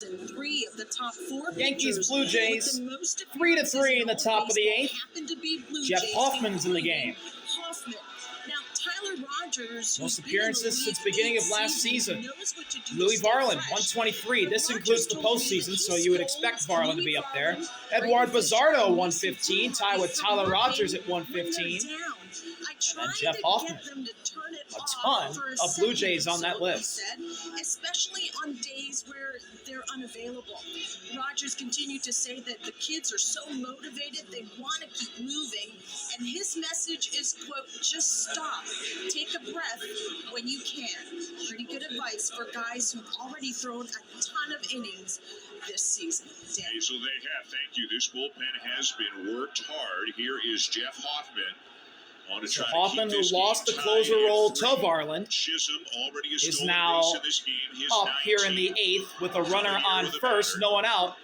Three of the top four Yankees, Blue Jays, 3-3 in the top of the eighth. Jeff Hoffman's in the game. Now, Tyler Rogers, most appearances since beginning of last season. Louis Varland, 123. This includes the postseason, so you would expect Varland to be up there. Edward Bazardo, 115, tied with Tyler Rogers at 115. And Jeff Hoffman. A ton of Blue Jays on that list. Especially on days where they're unavailable. Rogers continued to say that the kids are so motivated, they want to keep moving, and his message is, quote, just stop, take a breath when you can. Pretty good advice for guys who've already thrown a ton of innings this season. Hey, so they have. Thank you. This bullpen has been worked hard. Here is Jeff Hoffman. So Hoffman, who lost the closer role to Varland, is now up here in the eighth with a runner on first, no one out.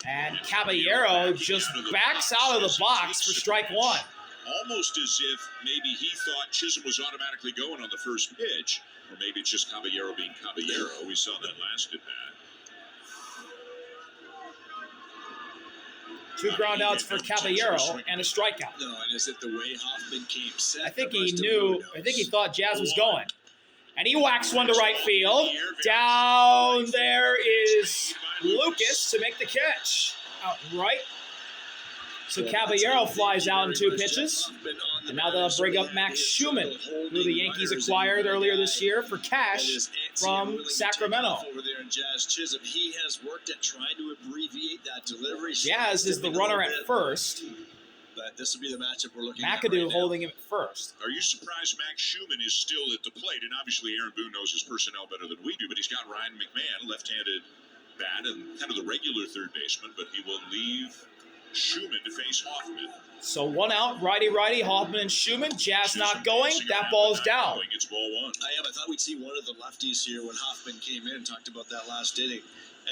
And Caballero just backs out of the box for strike one. Almost as if maybe he thought Chisholm was automatically going on the first pitch, or maybe it's just Caballero being Caballero. We saw that last at bat. 2 groundouts for Caballero and a strikeout. No, and is it the way Hoffman came set? I think he thought Jazz was going. And he whacks one to right field. Down there is Lucas to make the catch. Out right. So Caballero flies out in 2 pitches. And now they'll bring up Max Schumann, who the Yankees acquired earlier this year for cash from Sacramento. Over there in Jazz Chisholm, he has worked at trying to abbreviate that delivery. Jazz is the runner at first. But this will be the matchup we're looking McAdoo at right holding him at first. Are you surprised Max Schumann is still at the plate? And obviously Aaron Boone knows his personnel better than we do, but he's got Ryan McMahon, left-handed bat, and kind of the regular third baseman, but he will leave Schumann to face Hoffman. So 1 out, righty-righty, Hoffman and Schumann. Jazz not going. That ball's down. It's ball 1. I thought we'd see one of the lefties here when Hoffman came in and talked about that last inning.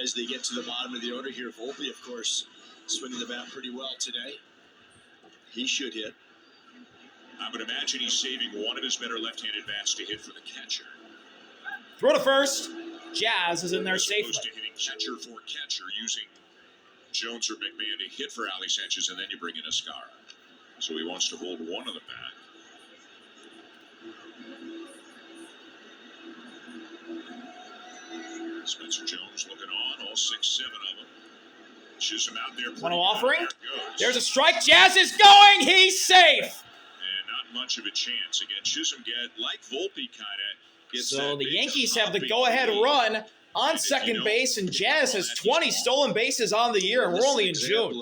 As they get to the bottom of the order here, Volpe, of course, swinging the bat pretty well today. He should hit. I would imagine he's saving one of his better left-handed bats to hit for the catcher. Throw to first. Jazz is in there safely. As opposed to hitting catcher for catcher, using Jones or McMahon to hit for Ali Sanchez, and then you bring in Escara. So he wants to hold one of them back. Spencer Jones looking on, all 6-7 of them. Chisholm out there. One offering. There's a strike. Jazz is going. He's safe. And not much of a chance. Again, Chisholm like Volpe kind of gets so the Yankees have the go-ahead run on second base, and Jazz has 20 stolen bases on the year, and we're only in June.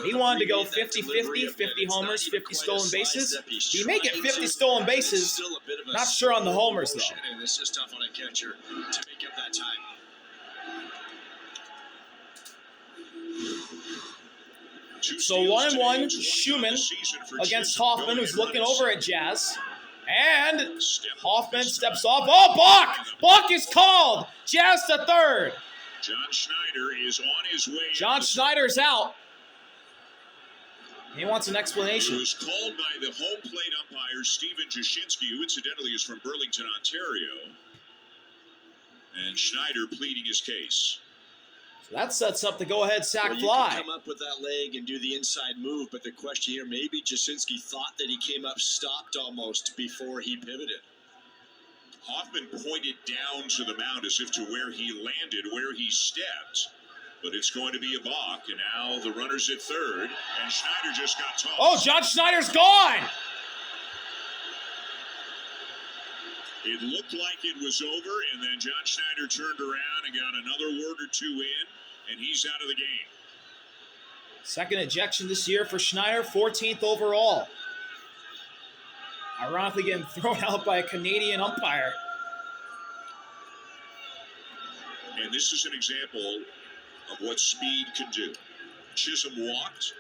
He wanted to go 50-50, 50 homers, 50 stolen bases. He may get 50 stolen bases. Not sure on the homers, though. And it's just tough on a catcher to make up that time. So 1-1, Schumann against Hoffman, who's looking over at Jazz. And Hoffman steps off. Oh, balk! Balk is called. Jazz to third. John Schneider is on his way. John Schneider's out. He wants an explanation. It was called by the home plate umpire, Stephen Jashinsky, who incidentally is from Burlington, Ontario. And Schneider pleading his case. So that sets up the go-ahead sac you fly. can come up with that leg and do the inside move, but the question here, maybe Jashinsky thought that he came up stopped almost before he pivoted. Hoffman pointed down to the mound as if to where he landed, where he stepped. But it's going to be a balk, and now the runner's at third, and Schneider just got tossed. Oh, John Schneider's gone! It looked like it was over, and then John Schneider turned around and got another word or two in, and he's out of the game. Second ejection this year for Schneider, 14th overall. Ironically getting thrown out by a Canadian umpire. And this is an example of what speed can do. Chisholm walked.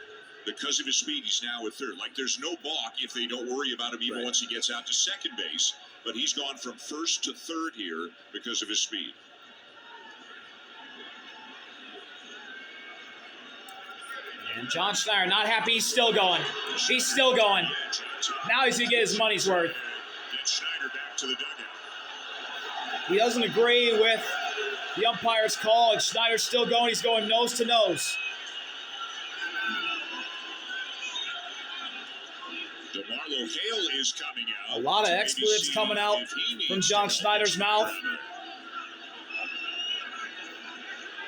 Because of his speed, he's now at third. Like, there's no balk if they don't worry about him even once he gets out to second base. But he's gone from first to third here because of his speed. And John Schneider not happy. He's still going. He's still going. Now he's going to get his money's worth. Get Schneider back to the dugout. He doesn't agree with The umpire's call, and Schneider's still going. He's going nose to nose. DeMarlo Hale is coming out. A lot of to maybe expletives see coming out if he needs from John to Schneider's help mouth. his partner.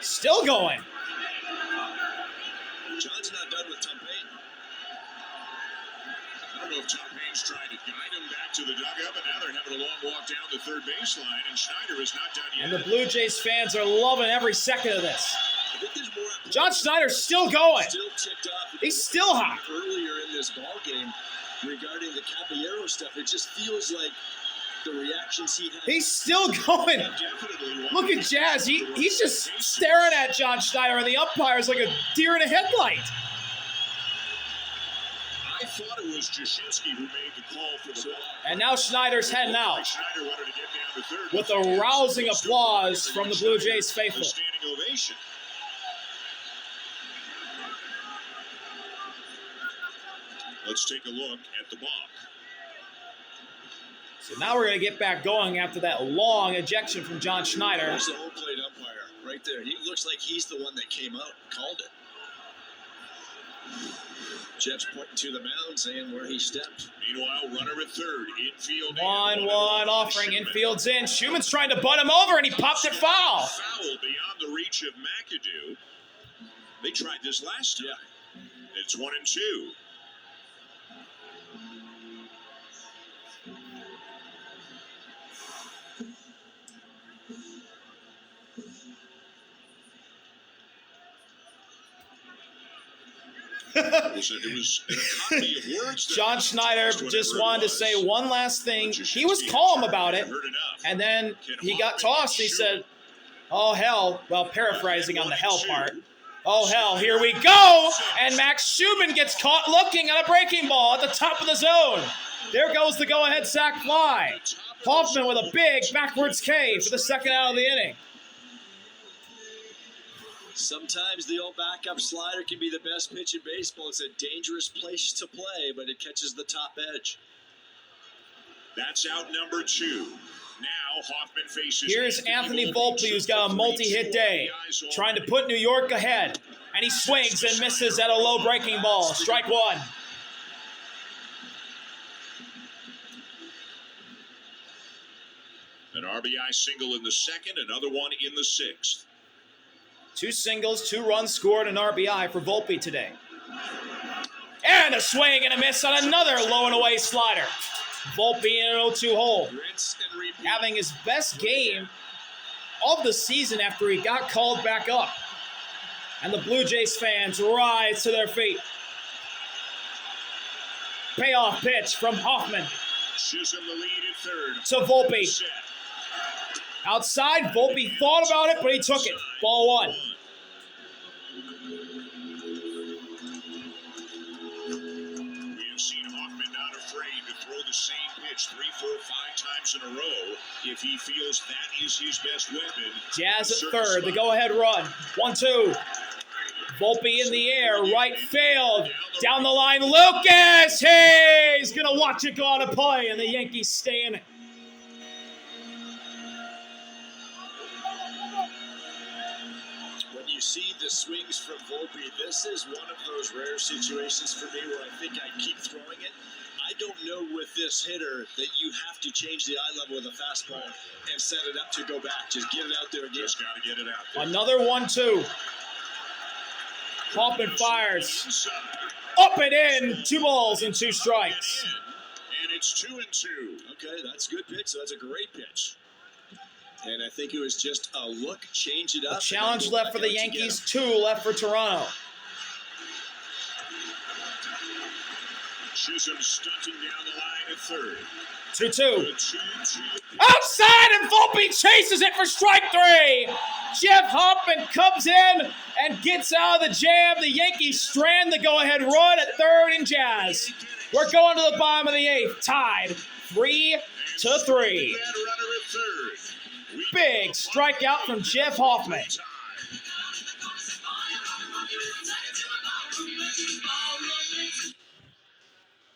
Still going. John's not done with Tom Payne. I don't know if Tom Payne's trying to guide him back to the dugout, but now they're having a long walk down the third baseline, and Schneider is not done yet. And the Blue Jays fans are loving every second of this. I think there's more at play. John Schneider's still going. Still ticked off. He's still hot. Earlier in this ball game, regarding the Caballero stuff, it just feels like the reactions he had. He's still going. Definitely Look at Jazz. He's just staring at John Schneider, and the umpire's like a deer in a headlight. I thought it was Jashinsky who made the call for the ball. And now Schneider's heading out Schneider wanted to get down to third. with a rousing applause from the Blue Jays faithful. A standing ovation. Let's take a look at the balk. So now we're going to get back going after that long ejection from John Schneider. There's the home plate umpire right there. He looks like he's the one that came out and called it. Jeff's pointing to the mound, saying where he stepped. Meanwhile, runner at third, infield. 1-1 offering, infield's in. Schumann's trying to butt him over, and he popped it foul. Foul beyond the reach of McAdoo. They tried this last time. Yeah. It's 1-2. It was an economy of words. John Schneider just wanted to say one last thing. He was calm about it, and then he got tossed. He said, "Oh, hell." Well, paraphrasing on the hell part. "Oh, hell, here we go." And Max Schumann gets caught looking at a breaking ball at the top of the zone. There goes the go-ahead sac fly. Hoffman with a big backwards K for the second out of the inning. Sometimes the old backup slider can be the best pitch in baseball. It's a dangerous place to play, but it catches the top edge. That's out number 2. Now Hoffman faces. Here's Anthony Volpe, who's got a multi-hit day, trying to put New York ahead. And he swings and misses at a low breaking ball. Strike one. An RBI single in the second, another one in the 6th. 2 singles, 2 runs scored, an RBI for Volpe today. And a swing and a miss on another low and away slider. Volpe in an 0-2 hole. Having his best game of the season after he got called back up. And the Blue Jays fans rise to their feet. Payoff pitch from Hoffman Chisholm the lead at third. to Volpe. Outside, Volpe thought about it, but he took it. Ball one. We have seen Hoffman not afraid to throw the same pitch 3, 4, 5 times in a row if he feels that is his best weapon. Jazz at third, the go-ahead run. 1-2. Volpe in the air, right field. Down the line, Lucas! Hey, he's going to watch it go out of play, and the Yankees stay in it. When you see the swings from Volpe, this is one of those rare situations for me where I think I'd keep throwing it. I don't know with this hitter that you have to change the eye level with a fastball and set it up to go back. Just get it out there again. Just got to get it out there. Another 1-2. Hoffman fires. Up and in. 2 balls and 2 strikes. And it's 2-2. Okay, that's a good pitch. So that's a great pitch. And I think it was just a look, change it up. A challenge left for the Yankees, 2 left for Toronto. Chisholm stunting down the line at third. 2-2. 2-2. Outside, and Volpe chases it for strike 3. Jeff Hoffman comes in and gets out of the jam. The Yankees strand the go-ahead run at third in Jazz. We're going to the bottom of the 8th, tied 3-3. That runner at third. Big strikeout from Jeff Hoffman.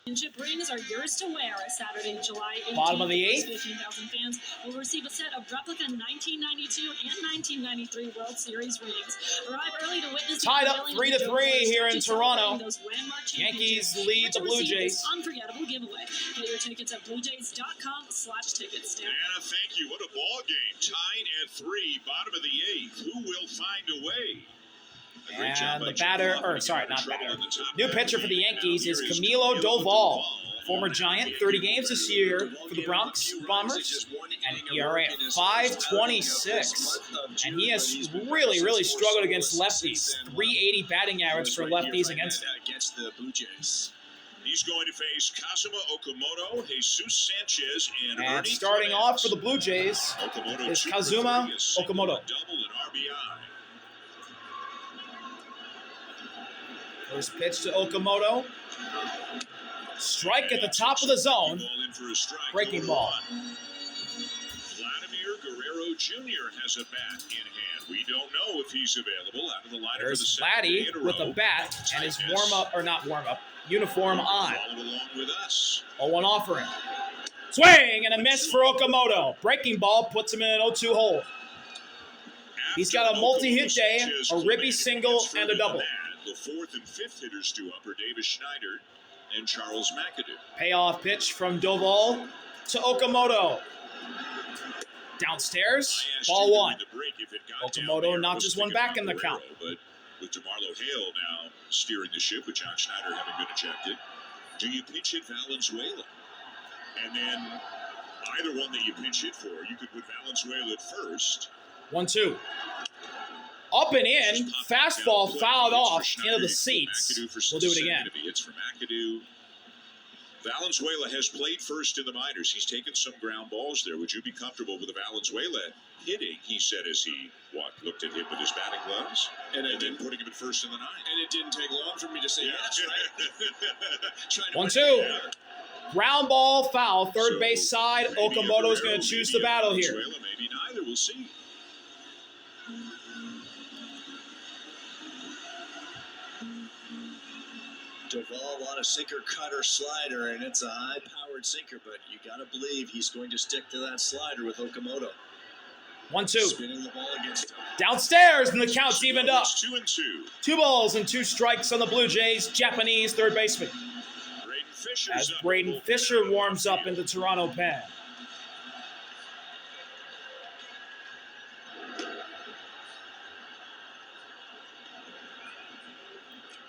Championship rings are yours to wear. Saturday, July 18th. Bottom of the eighth. 15,000 fans will receive a set of replica 1992 and 1993 World Series rings. Arrive early to witness the Tied up unveiling of 3-3 the Joe here in Statue Toronto. celebrating those landmark Yankees championships lead and the to Blue receive Jays. this unforgettable giveaway. Get your tickets at bluejays.com/tickets. Anna, thank you. What a ball game. Tied at 3, bottom of the 8th. Who will find a way? A great job And by the Jim batter, Hoffman or sorry, getting not in trouble batter. in the top New half pitcher of for the game. Yankees Now is here Camilo Doval, Doval. former Giant, 30 games this year for the Bronx Bombers, and ERA at 5.26. And he has really struggled against lefties. 380 batting average for lefties against him. Against the Blue Jays. He's going to face Kazuma Okamoto, Jesus Sanchez, and And Ernie starting Clemens. off for the Blue Jays Okamoto is 2 for Kazuma 3, a single, Okamoto. a double, and RBI. First pitch to Okamoto. Strike at the top of the zone. Ball in for a strike. Breaking 0-1. ball. Vladimir Guerrero Jr. has a bat in hand. We don't know if he's available out of the lineup for the There's second day Vladdy in a with a row. bat and his Yes. uniform on. Follow along with us. 0-1 offering. Swing and a miss for Okamoto. Breaking ball puts him in an 0-2 hole. He's got a multi-hit day, a ribby single, and a double. The 4th and 5th hitters due up are Davis Schneider and Charles McAdoo. Payoff pitch from Doval to Okamoto. Downstairs, I asked ball you one. during the break if it got down Okamoto there, knocked was his one thinking back in about the count. Guerrero, But with DeMarlo Hale now steering the ship, with John Schneider having been ejected, do you pinch hit Valenzuela? And then either one that you pinch hit for, you could put Valenzuela at first. 1-2. Up and in, fastball fouled off into the seats. We'll do it again. It's for McAdoo. Valenzuela has played first in the minors. He's taken some ground balls there. Would you be comfortable with a Valenzuela hitting? He said as he looked at him with his batting gloves, and then putting him at first in the 9th. And it didn't take long for me to say yes, right? 1-2. Ground ball foul, third base side. Okamoto's going to choose the battle here. Valenzuela, maybe neither. We'll see. Doval on a sinker, cutter, slider, and it's a high-powered sinker, but you got to believe he's going to stick to that slider with Okamoto. 1-2. Spinning the ball against him. Downstairs, and the count's evened up. 2-2. 2 balls and 2 strikes on the Blue Jays. Japanese third baseman. Braden Fisher's As up. Braden Fisher warms up in the Toronto pen.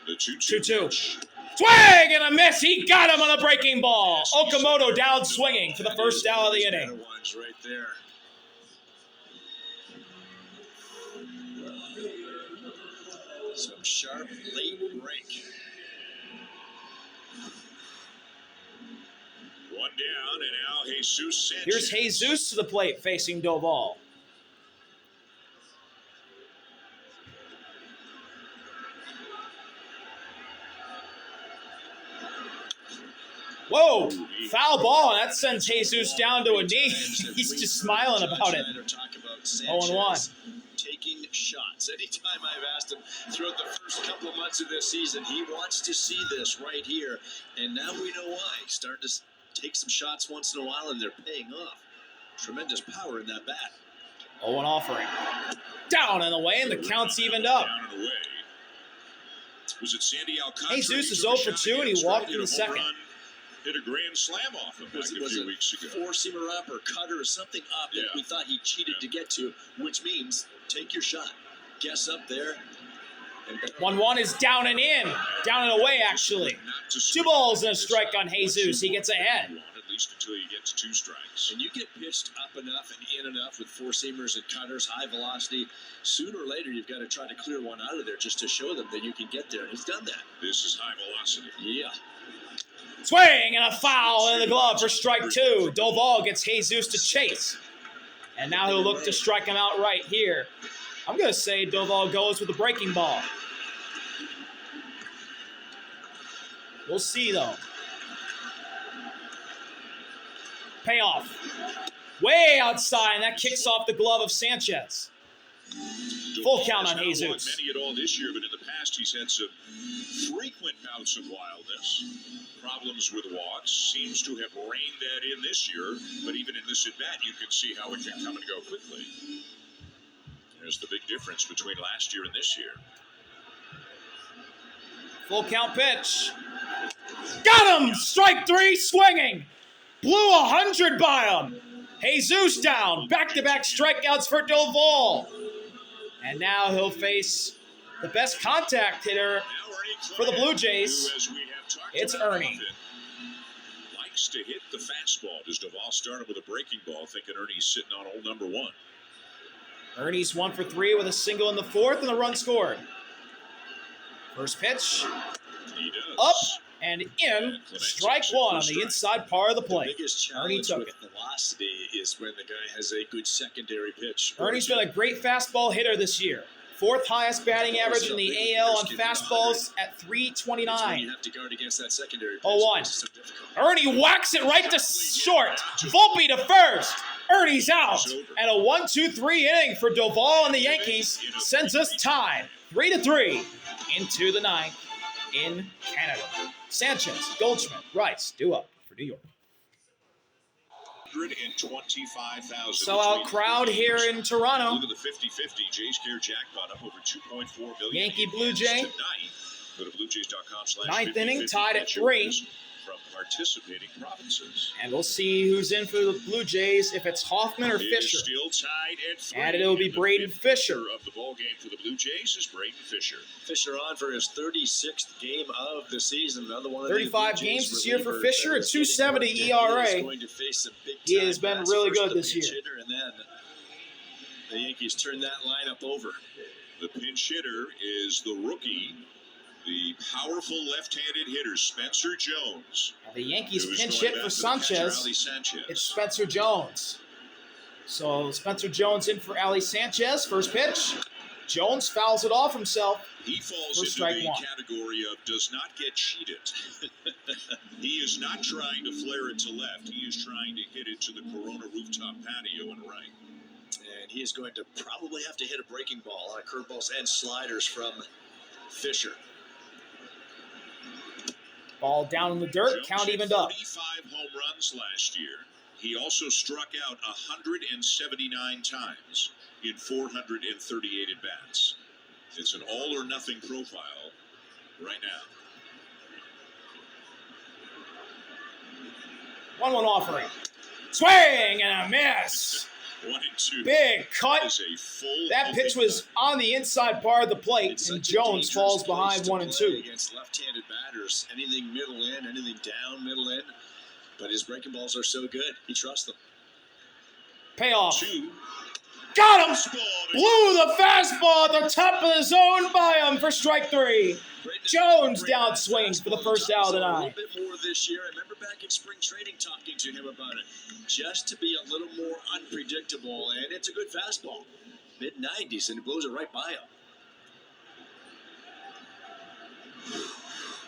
The 2-2. Swing and a miss. He got him on a breaking ball. Okamoto down swinging for the first out of the inning. Ones right there. Some sharp late break. One down, and now Jesus Sanchez. Here's Jesus to the plate facing Doval. Whoa, foul ball, and that sends Jesus down to a knee. He's just smiling about it. 0-1. Taking shots. Anytime I've asked him throughout the first couple of months of this season, he wants to see this right here. And now we know why. He's starting to take some shots once in a while, and they're paying off. Tremendous power in that bat. 0-1 offering. Down and away, and the count's evened up. Down and away. Was it Sandy Alcantara? Jesus is 0 for 2, and he walked in the second. Hit a grand slam off him like a few weeks ago. Four-seamer up or cutter or something up that we thought he cheated to get to, which means take your shot. Guess up there. 1-1 is down and in. Down and away, actually. 2 balls and a strike on Jesus. He gets ahead. At least until he gets 2 strikes. And you get pitched up enough and in enough with four-seamers and cutters, high velocity, sooner or later you've got to try to clear one out of there just to show them that you can get there. And he's done that. This is high velocity. Yeah. Swing and a foul in the glove for strike 2. Doval gets Jesus to chase. And now he'll look to strike him out right here. I'm going to say Doval goes with the breaking ball. We'll see, though. Payoff. Way outside, and that kicks off the glove of Sanchez. Full count on He's not won Jesus. many at all this year, but in the past he's had some frequent bouts of wildness. Problems with walks. Seems to have reined that in this year, but even in this at-bat, you can see how it can come and go quickly. There's the big difference between last year and this year. Full count pitch. Got him! Strike 3, swinging. Blew 100 by him. Jesus down. Back-to-back strikeouts for Doval. And now he'll face the best contact hitter for the Blue Jays. It's Ernie. Likes to hit the fastball. Does Doval start him with a breaking ball, thinking Ernie's sitting on old number 1? Ernie's 1 for 3 with a single in the 4th and a run scored. First pitch. He does. Up and in. Strike 1 on the inside part of the plate. The biggest Ernie challenge took with it. velocity is when the guy has a good secondary pitch. Ernie's been a great fastball hitter this year. 4th highest batting average in the AL on fastballs at When you .329. have to guard against that secondary pitch. 0-1. It's so difficult. Ernie whacks it right to short. Volpe to first. Ernie's out. And a 1-2-3 inning for Doval and the Yankees sends us tied 3-3 into the 9th in Canada. Sanchez, Goldschmidt, Rice due up for New York. 125,000. Sellout crowd here in Toronto. Look at the 50-50 Jays Care jackpot up over 2.4 million. Yankee Blue Jay. Tonight, go to bluejays.com/. 9th inning, 50-50 tied at catch 3. overs from participating provinces. And we'll see who's in for the Blue Jays, if it's Hoffman or It is Fisher. still tied at 3. And it'll be And the Braden fifth Fisher. hitter of the ball game for the Blue Jays is Braden Fisher. Fisher on for his 36th game of the season. Another one of 35 the Blue games Jays this year for relievers Fisher, that a is getting 2.70 worked, and ERA. He is going to face some big He time has been bats. really First good the this pinch year. hitter, and then the Yankees turn that lineup over. The pinch hitter is the rookie, the powerful left-handed hitter, Spencer Jones. And the Yankees Who's pinch going hit back for to the catcher, Sanchez. Ali Sanchez. It's Spencer Jones. So Spencer Jones in for Ali Sanchez. First pitch. Jones fouls it off himself. He falls for into strike the 1. category of does not get cheated. He is not trying to flare it to left. He is trying to hit it to the Corona rooftop patio and right. And he is going to probably have to hit a breaking ball on curveballs and sliders from Fisher. Ball down in the dirt. Jones Count hit evened up. 45 home runs last year. He also struck out 179 times in 438 at-bats. It's an all-or-nothing profile right now. 1-1 offering. Swing and a miss. 1-2. Big cut. Is a full That pitch was on the inside part of the plate, It's and such a Jones dangerous falls place behind to 1 and play 2. against left-handed batters. Anything middle in, anything down, middle in. But his breaking balls are so good, he trusts them. Payoff. 2. Got him! Fastball. Blew the fastball at the top of the zone by him for strike 3. Jones down swings for the first out of the A 9. little bit more this year. I remember back in spring training talking to him about it. Just to be a little more unpredictable, and it's a good fastball. Mid-90s, and he blows it right by him.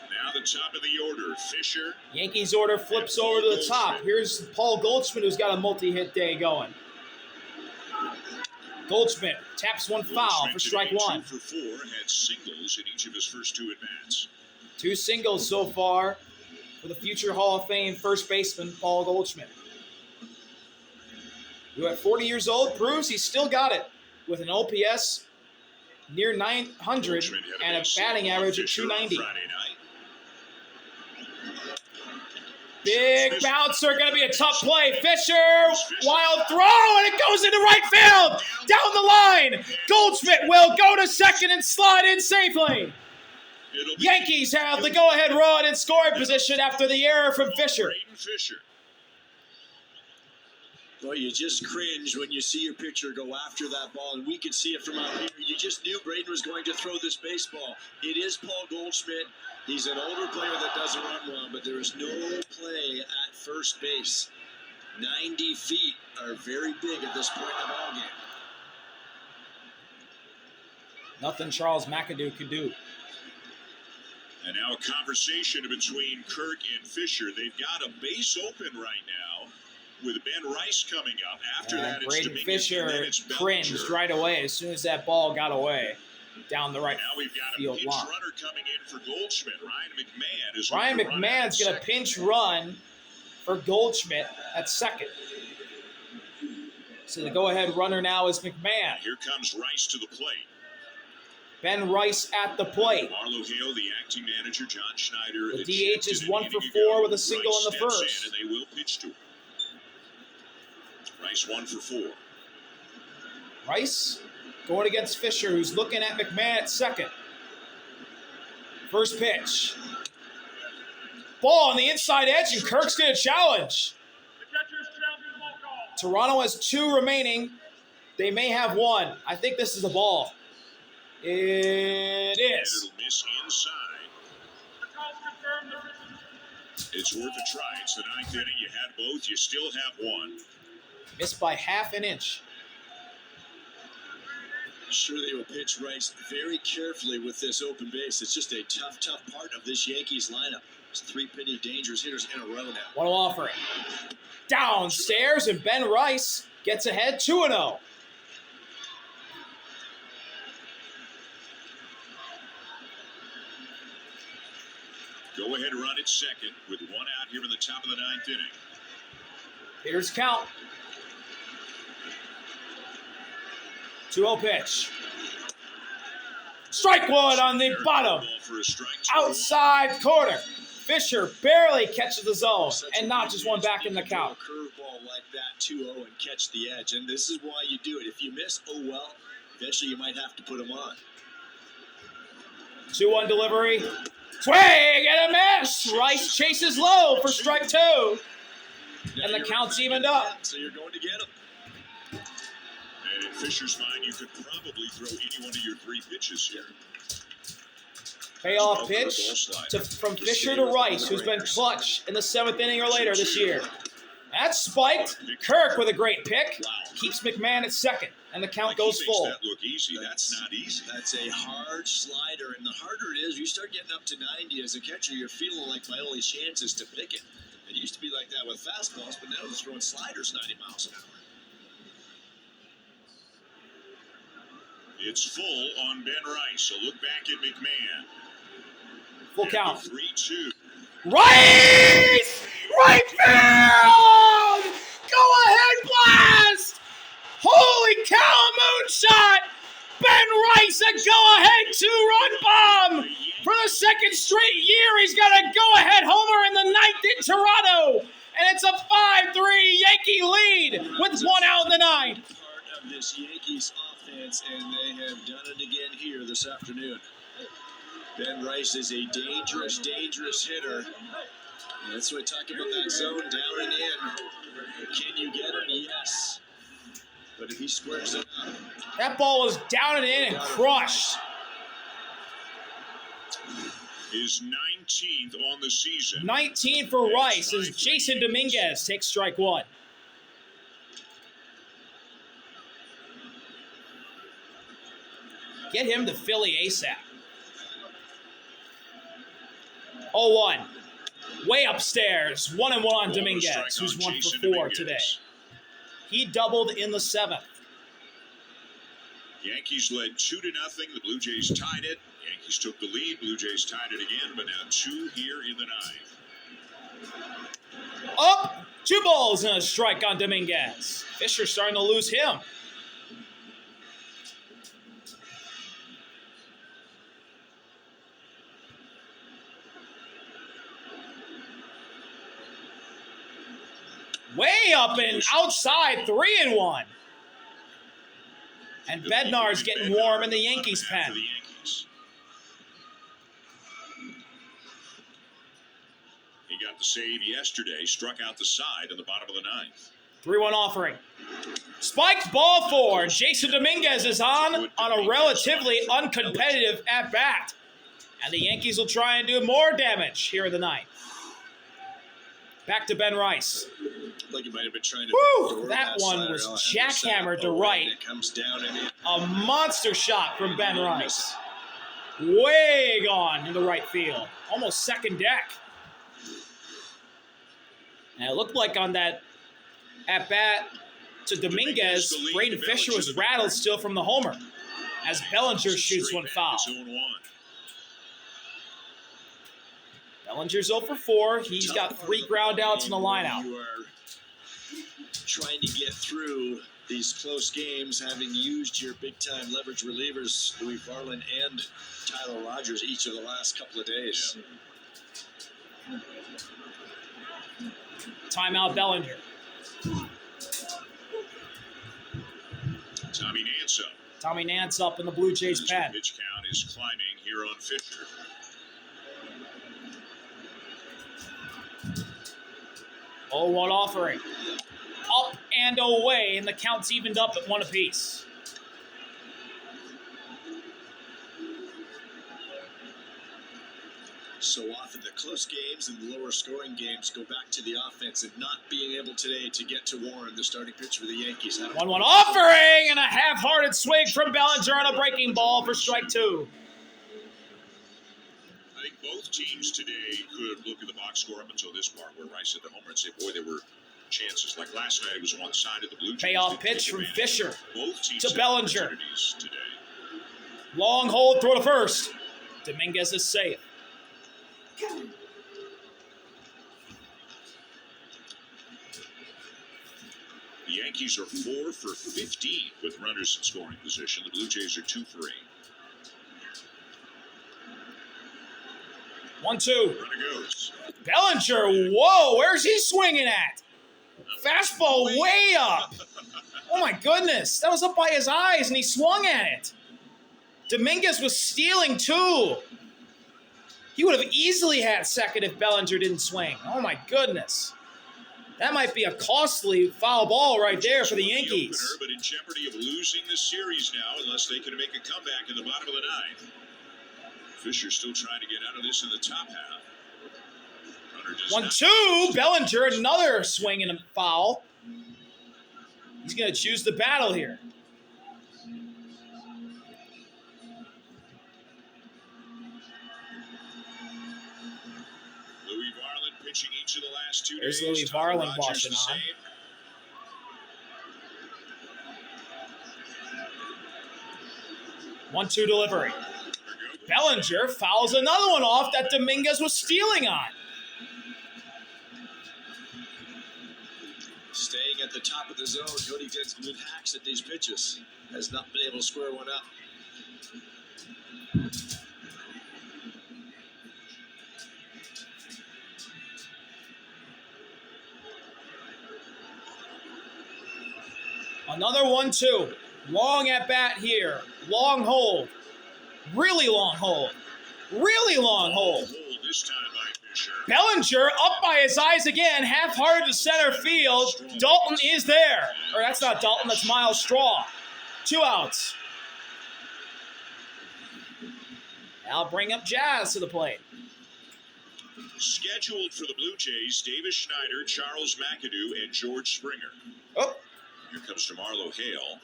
Now the top of the order. Fisher. Yankees order flips over to the top. Here's Paul Goldschmidt, who's got a multi-hit day going. Goldschmidt taps one foul for strike 1. 2 for 4, had singles in each of his first 2 at-bats. 2 singles so far for the future Hall of Fame first baseman Paul Goldschmidt, who at 40 years old proves he's still got it with an OPS near 900 Goldschmidt had and a base batting hit on average of Fisher on 290. Friday night. Big bouncer, going to be a tough play. Fisher, wild throw, and it goes into right field. Down the line, Goldschmidt will go to second and slide in safely. It'll be Yankees have the go-ahead run in scoring position after the error from Fisher. Braden Fisher. Boy, you just cringe when you see your pitcher go after that ball, and we could see it from out here. You just knew Braden was going to throw this baseball. It is Paul Goldschmidt. He's an older player that doesn't run well, but there is no play at first base. 90 feet are very big at this point in the ballgame. Nothing Charles McAdoo could do. And now a conversation between Kirk and Fisher. They've got a base open right now. with Ben Rice coming up. After And that, it's Braden Dominguez, Fisher and then it's cringed Bellinger. right away as soon as that ball got away down the right Now we've got a field pinch line. runner coming in for Goldschmidt. Ryan McMahon is Ryan looking to run out McMahon's going to second. pinch run for Goldschmidt at second. So the go-ahead runner now is McMahon. Here comes Rice to the plate. Ben Rice at the plate. Marlo Hale, the acting manager, John Schneider. The ejected DH is an 1 for inning 4 ago. with a single Rice in the steps first. in, and they will pitch to him. Rice 1 for 4. Rice going against Fisher, who's looking at McMahon at second. First pitch. Ball on the inside edge, and Kirk's going to challenge. Toronto has 2 remaining. They may have 1. I think this is a ball. It And is. it'll miss inside. It's worth a try. It's the 9th inning. You had both. You still have 1. Missed by half an inch. Sure, they will pitch Rice very carefully with this open base. It's just a tough part of this Yankees lineup. It's 3 pretty dangerous hitters in a row now. One offering. Downstairs, and Ben Rice gets ahead 2-0. Go ahead run at second with 1 out here in the top of the 9th inning. Here's count. 2-0 pitch. Strike one on the bottom. Ball for a strike. Outside corner. Fisher barely catches the zone and notches one back in the count. A curveball like that 2-0 and catch the edge. And this is why you do it. If you miss, oh well, eventually you might have to put them on. 2-1 delivery. Swing and a miss. Rice chases low for strike 2. And the count's evened up. So you're going to get them. And in Fisher's mind, you could probably throw any one of your 3 pitches here. Payoff pitch from Fisher to Rice, who's been clutch in the 7th inning or later this year. That's spiked. Kirk with a great pick. Keeps McMahon at second, and the count goes full. That look easy. That's not easy. That's a hard slider, and the harder it is, you start getting up to 90 as a catcher, you're feeling like my only chance is to pick it. It used to be like that with fastballs, but now they're throwing sliders 90 miles an hour. It's full on Ben Rice. A look back at McMahon. Full count. 3-2. Rice! Right field! Go ahead, blast! Holy cow, moonshot! Ben Rice, a go-ahead 2-run bomb! For the 2nd straight year, he's got a go-ahead homer in the 9th in Toronto! And it's a 5-3 Yankee lead with 1 out in the 9th. Part of this Yankees offense, and they have done it again here this afternoon. Ben Rice is a dangerous hitter. And that's what we talk about, that zone down and in. Can you get him? Yes. But if he squares it up. That ball was down and in and crushed. His 19th on the season. 19 for Rice as Jason Dominguez takes strike 1. Get him to Philly ASAP. 0-1. Way upstairs. 1-1 on Dominguez, who's 1 for 4 today. He doubled in the 7th. Yankees led 2-0. The Blue Jays tied it. Yankees took the lead. Blue Jays tied it again, but now 2 here in the 9th. Up. 2 balls and a strike on Dominguez. Fisher starting to lose him. Way up and outside, 3-1. And Bednar's getting warm in the Yankees pen. He got the save yesterday, struck out the side in the bottom of the 9th. 3-1 offering. Spiked ball 4. Jason Dominguez is on a relatively uncompetitive at-bat. And the Yankees will try and do more damage here in the 9th. Back to Ben Rice. Like he might have been trying to. Woo! That one was jackhammered to right. It comes down and in. A monster shot from Ben Rice. Way gone into right field. Almost second deck. And it looked like on that At bat to Dominguez. Braden Fisher was rattled still from the homer as Bellinger shoots one foul. Bellinger's 0 for 4. He's got 3 ground outs in the lineout. You are trying to get through these close games, having used your big-time leverage relievers, Louis Varland and Tyler Rogers, each of the last couple of days. Timeout Bellinger. Tommy Nance up. Tommy Nance up in the Blue Jays pen. Pitch count is climbing here on Fisher. Oh, what offering. Up and away, and the count's evened up at 1 apiece. So often the close games and the lower scoring games go back to the offense, and not being able today to get to Warren, the starting pitcher for the Yankees. 1-1 offering and a half-hearted swing from Bellinger on a breaking ball for strike 2. I think both teams today could look at the box score up until this part where Rice hit the homer and say, boy, there were chances. Like last night, it was one side of the Blue Jays. Payoff pitch from Fisher both teams to Bellinger. Today. Long hold, throw to first. Dominguez is safe. The Yankees are 4 for 15 with runners in scoring position. The Blue Jays are 2 for 8. 1-2. Runner goes. Bellinger, whoa, where's he swinging at? Fastball way up. Oh my goodness, that was up by his eyes and he swung at it. Dominguez was stealing too. He would have easily had second if Bellinger didn't swing. Oh my goodness. That might be a costly foul ball right there for the Yankees. But in jeopardy of losing this series now unless they can make a comeback in the bottom of the ninth. Fisher still trying to get out of this in the top half. 1-2. Bellinger, another swing and a foul. He's going to choose the battle here. Louis Varland pitching each of the last 2 There's days. Louis Varland watching on. 1-2 delivery. Bellinger fouls another one off that Dominguez was stealing on. Staying at the top of the zone, Cody gets good hacks at these pitches. Has not been able to square one up. Another 1-2. Long at bat here. Long hold. Really long hold. Really long hold. This time by Fisher. Bellinger up by his eyes again. Half-hearted to center field. Dalton is there. Or that's not Dalton, that's Miles Straw. 2 outs. I'll bring up Jazz to the plate. Scheduled for the Blue Jays, Davis Schneider, Charles McAdoo, and George Springer. Oh. Here comes DeMarlo Hale.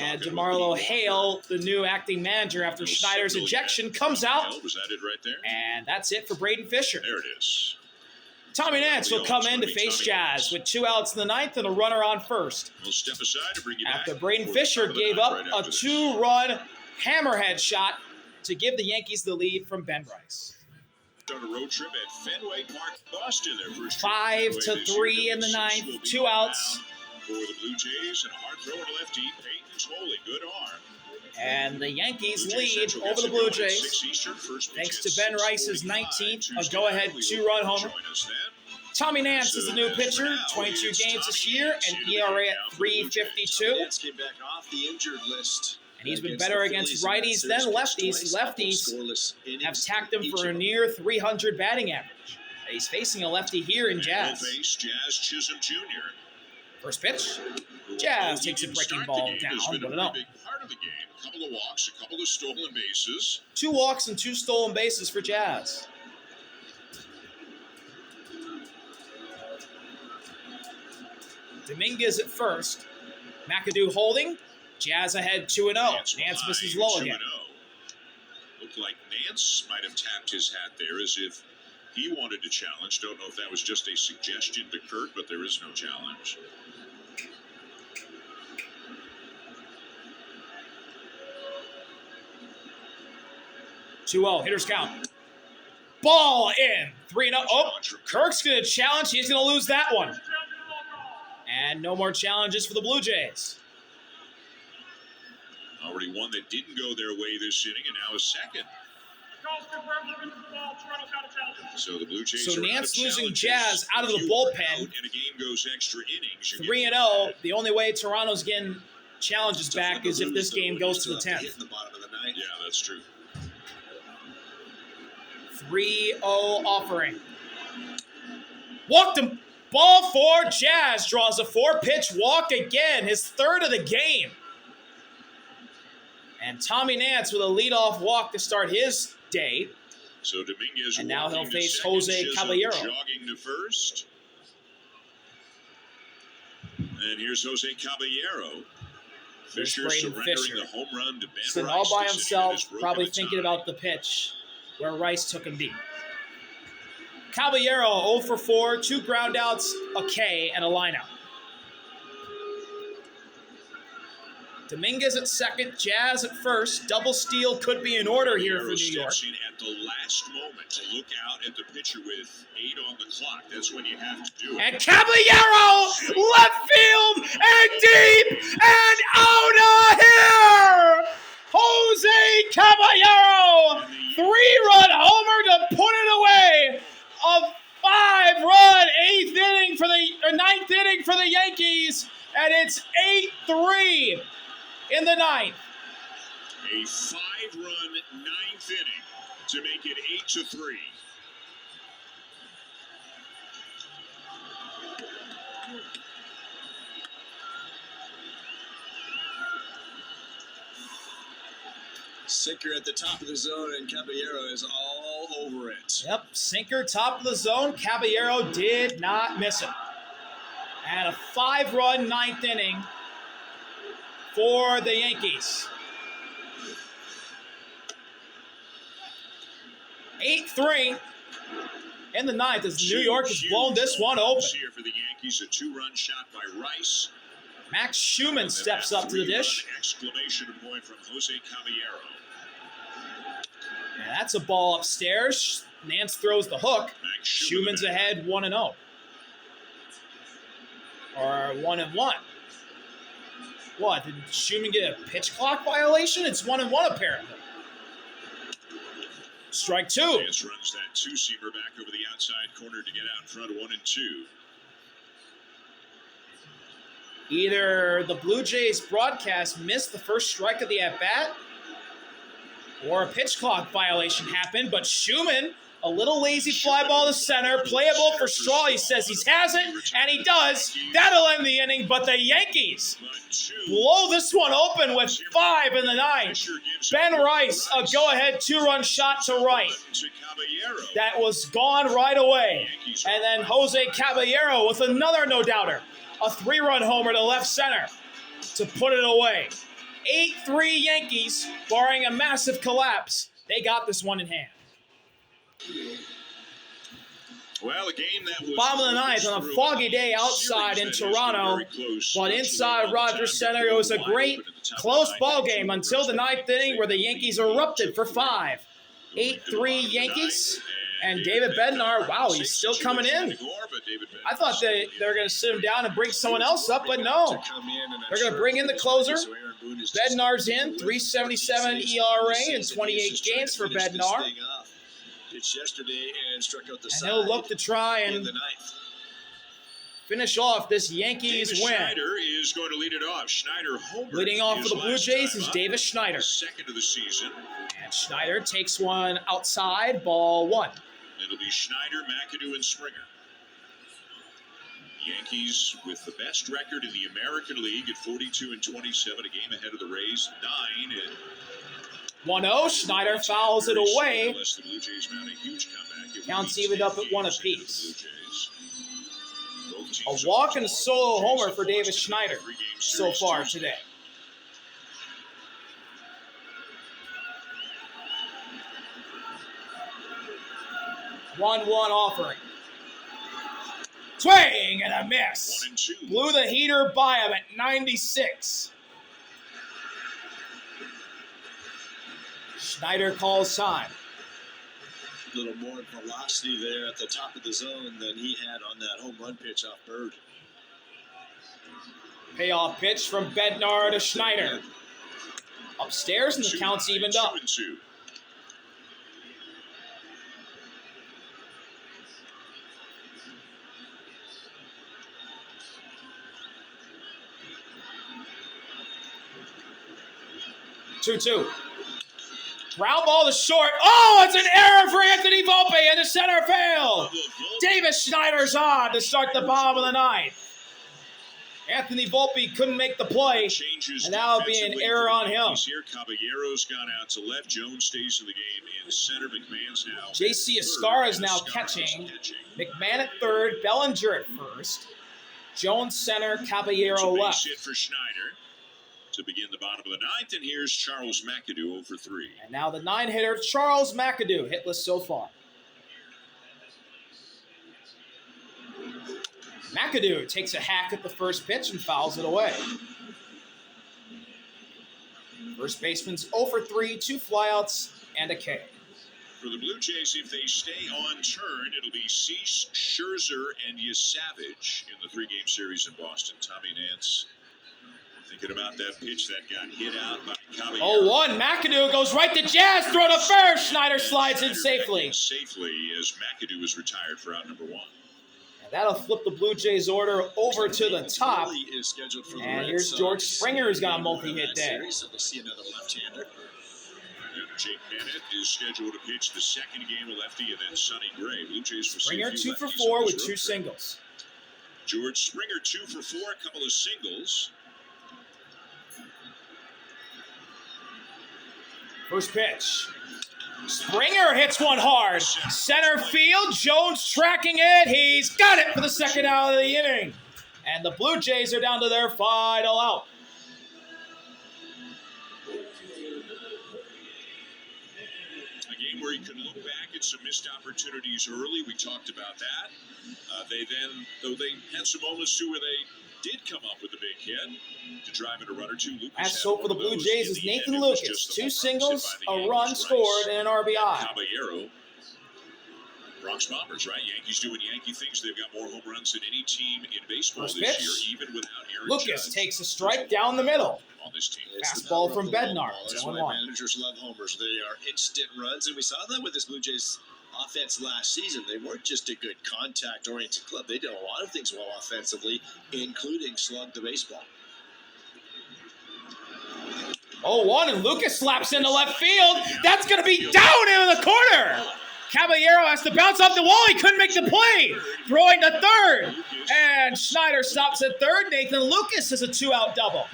And DeMarlo Hale, the new acting manager after Schneider's ejection, comes out. Was that it right there? And that's it for Braden Fisher. There it is. Tommy Nance will come in to face Jazz with 2 outs in the ninth and a runner on first. We'll step aside to bring you back. After Braden Fisher gave up a 2-run hammerhead shot to give the Yankees the lead from Ben Rice. On a road trip at Fenway Park, Boston. Their first 5-3 in the ninth, 2 outs. For the Blue Jays and a hard throw to lefty, Peyton's holding good arm. And the Yankees lead over the Blue Jays thanks to Ben Rice's 19th, a go-ahead 2-run homer. Tommy Nance is the new pitcher, 22 games this year, and ERA at 3.52. Nance came back off the injured list. And he's been better against righties than lefties. Lefties have tacked him for a near 300 batting average. He's facing a lefty here in Jazz. Jazz Chisholm Jr. First pitch. Jazz takes a breaking ball down. 1-0. Big part of the game. A couple of walks, a couple of stolen bases. 2 walks and 2 stolen bases for Jazz. Dominguez at first. McAdoo holding. Jazz ahead 2-0. Nance misses low again. Looked like Nance might have tapped his hat there as if he wanted to challenge. Don't know if that was just a suggestion to Kurt, but there is no challenge. 2-0. Hitters count. Ball in. 3-0. Oh, Kirk's going to challenge. He's going to lose that one. And no more challenges for the Blue Jays. Already one that didn't go their way this inning, and now a second. So the Blue Jays So are Nance out of losing challenges. Jazz out of the If you are bullpen. out and a game goes extra innings, 3-0. The only way Toronto's getting challenges back is if this game goes to the 10th. Yeah, that's true. 3-0 offering. Walked him. Ball for Jazz. Draws a 4-pitch walk again. His third of the game. And Tommy Nance with a leadoff walk to start his day. So Dominguez And now he'll walking to face second, Jose Chisholm Caballero. jogging to first. And here's Jose Caballero. Fisher Braden surrendering Fisher. the home run to Ben Sitting Rice. all by to sit in himself, his broken probably tie. thinking about the pitch where Rice took him deep. Caballero 0 for 4, 2 groundouts, a K, and a lineout. Dominguez at second, Jazz at first. Double steal could be in order here for Caballero New York. steps in at the last moment to look out at the pitcher with 8 on the clock. That's when you have to do it. And Caballero, left field, and deep, and out of here! Jose Caballero, 3-run homer to put it away. A 5-run ninth inning for the Yankees, and it's 8-3 in the ninth. A 5-run 9th inning to make it 8-3. Sinker at the top of the zone, and Caballero is all over it. Yep, sinker, top of the zone. Caballero did not miss it. And a 5-run 9th inning for the Yankees. 8-3 in the ninth as New York has blown this one open. Here for the Yankees, a 2-run shot by Rice. Max Schumann steps up to the dish. Exclamation point from Jose Caballero. And that's a ball upstairs. Nance throws the hook. Max Schumann's ahead 1-0. Or 1-1. What? Did Schumann get a pitch clock violation? It's 1-1 apparently. Strike 2. Nance runs that 2-seamer back over the outside corner to get out in front of 1-2. Either the Blue Jays broadcast missed the first strike of the at-bat, or a pitch clock violation happened, but Schumann, a little lazy fly ball to center, playable for Straw. He says he has it, and he does. That'll end the inning, but the Yankees blow this one open with 5 in the ninth. Ben Rice, a go-ahead 2-run shot to right. That was gone right away. And then Jose Caballero with another no-doubter. A 3-run homer to left center to put it away. 8-3 Yankees, barring a massive collapse. They got this one in hand. Well, a game that was Bottom of the ninth on a foggy day outside in Toronto, but inside Rogers Center, it was a great, close ball game until the ninth inning where the Yankees erupted for 5. 8-3 Yankees, and David Bednar, wow, he's still coming in. I thought they were going to sit him down and bring someone else up, but no. They're going to bring in the closer. Bednar's in, 3.77 ERA in 28 games for Bednar. Yesterday and struck out the And he'll look to try in and the ninth. finish off this Yankees Davis win. Schneider is going to lead it off. Schneider homered Leading off for his the Blue last Jays time is up. Davis Schneider. Second of the season. And Schneider takes one outside, ball 1. It'll be Schneider, McAdoo, and Springer. Yankees with the best record in the American League at 42-27, a game ahead of the Rays, 9 and 1-0, Schneider fouls it away. unless the Blue Jays mount a huge comeback. Counts evened up at 1 apiece. A A walk and a solo homer for Davis Schneider so far today. One offering. Swing and a miss. 1-2. Blew the heater by him at 96. Schneider calls time. A little more velocity there at the top of the zone than he had on that home run pitch off Bird. Payoff pitch from Bednar to Schneider. Upstairs, and the count's evened up. 2-2. Two. Ground ball to short. Oh, it's an error for Anthony Volpe in the center field. Davis Schneider's on to start the bottom of the ninth. Anthony Volpe couldn't make the play, Changes and that would be an error on him. Here, Caballero's gone out to left. Jones stays in the game in center. McMahon's now. J.C. Escara is now catching. McMahon at third. Bellinger at first. Jones center. Caballero left. Hit for Schneider to begin the bottom of the ninth, and here's Charles McAdoo 0 for 3. And now the 9-hitter, Charles McAdoo, hitless so far. McAdoo takes a hack at the first pitch and fouls it away. First baseman's 0 for 3, 2 flyouts, and a K. For the Blue Jays, if they stay on turn, it'll be Cease, Scherzer, and Yasavage in the 3-game series in Boston. Tommy Nance thinking about that pitch that got hit out by Caballero. 0-1, McAdoo goes right to Jazz, throw to first. Schneider slides in safely. Safely as McAdoo is retired for out number 1. And that'll flip the Blue Jays order over to the top. And here's George Springer, who's got a multi-hit day. So we'll see another left-hander. And Jake Bennett is scheduled to pitch the second game of lefty, and then Sonny Gray. Blue Jays will Springer see a few 2 for lefties 4 on with this 2 road trip. singles. George Springer 2 for 4, a couple of singles. First pitch. Springer hits one hard. Center field. Jones tracking it. He's got it for the second out of the inning. And the Blue Jays are down to their final out. A game where you can look back at some missed opportunities early. We talked about that. Though they had some moments too where they did come up with a big hit to drive in a run or two. Last hope for the Blue Jays is Nathan Lucas. 2 singles, a run scored, and an RBI. Caballero. Bronx Bombers, right? Yankees doing Yankee things. They've got more home runs than any team in baseball First this pitch. year, even without Aaron Lucas Judge takes a strike down the middle. on this team. Fastball from Bednar. That's why managers love homers. They are instant runs, and we saw that with this Blue Jays offense last season. They weren't just a good contact-oriented club. They did a lot of things well offensively, including slug the baseball. 0-1, and Lucas slaps into left field. That's going to be down into the corner. Caballero has to bounce off the wall. He couldn't make the play. Throwing to third. And Schneider stops at third. Nathan Lucas is a 2-out double.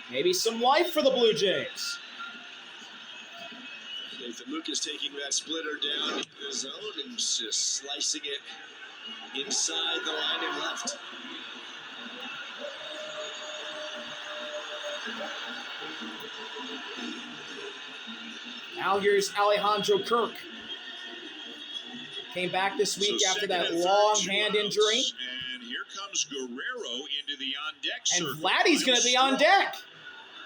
Maybe some life for the Blue Jays. Nathan Lucas taking that splitter down in the zone and just slicing it inside the line and left. Now here's Alejandro Kirk. Came back this week after that long hand injury. And here comes Guerrero into the on-deck circle. And Vladdy's going to be on deck.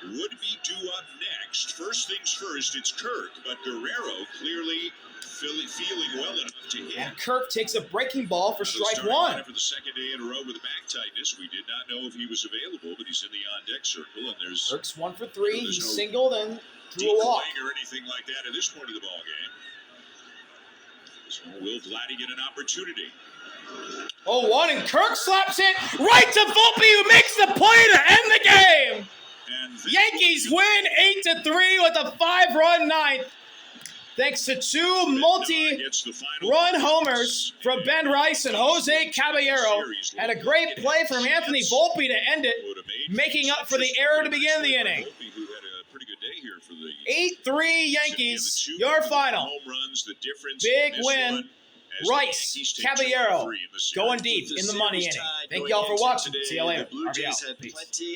Would be due up next. First things first, it's Kirk, but Guerrero clearly feeling well enough to hit. And Kirk takes a breaking ball for strike Starting one. lineup for the second day in a row with back tightness. We did not know if he was available, but he's in the on-deck circle, and there's Kirk's 1 for 3. He no singled and threw a walk. decoying or anything like that at this point of the ball game. So will Vladdy get an opportunity? 0-1, and Kirk slaps it right to Volpe, who makes the play to end the game. And Yankees win 8-3 with a 5-run ninth, thanks to 2 multi-run homers from Ben Rice and Jose Caballero, and a great play from Anthony Volpe to end it, making up for the error to begin the inning. 8-3 Yankees, your final. Big win. Rice, Caballero, going deep in the money inning. Thank y'all for watching. See you later. RBL. Peace.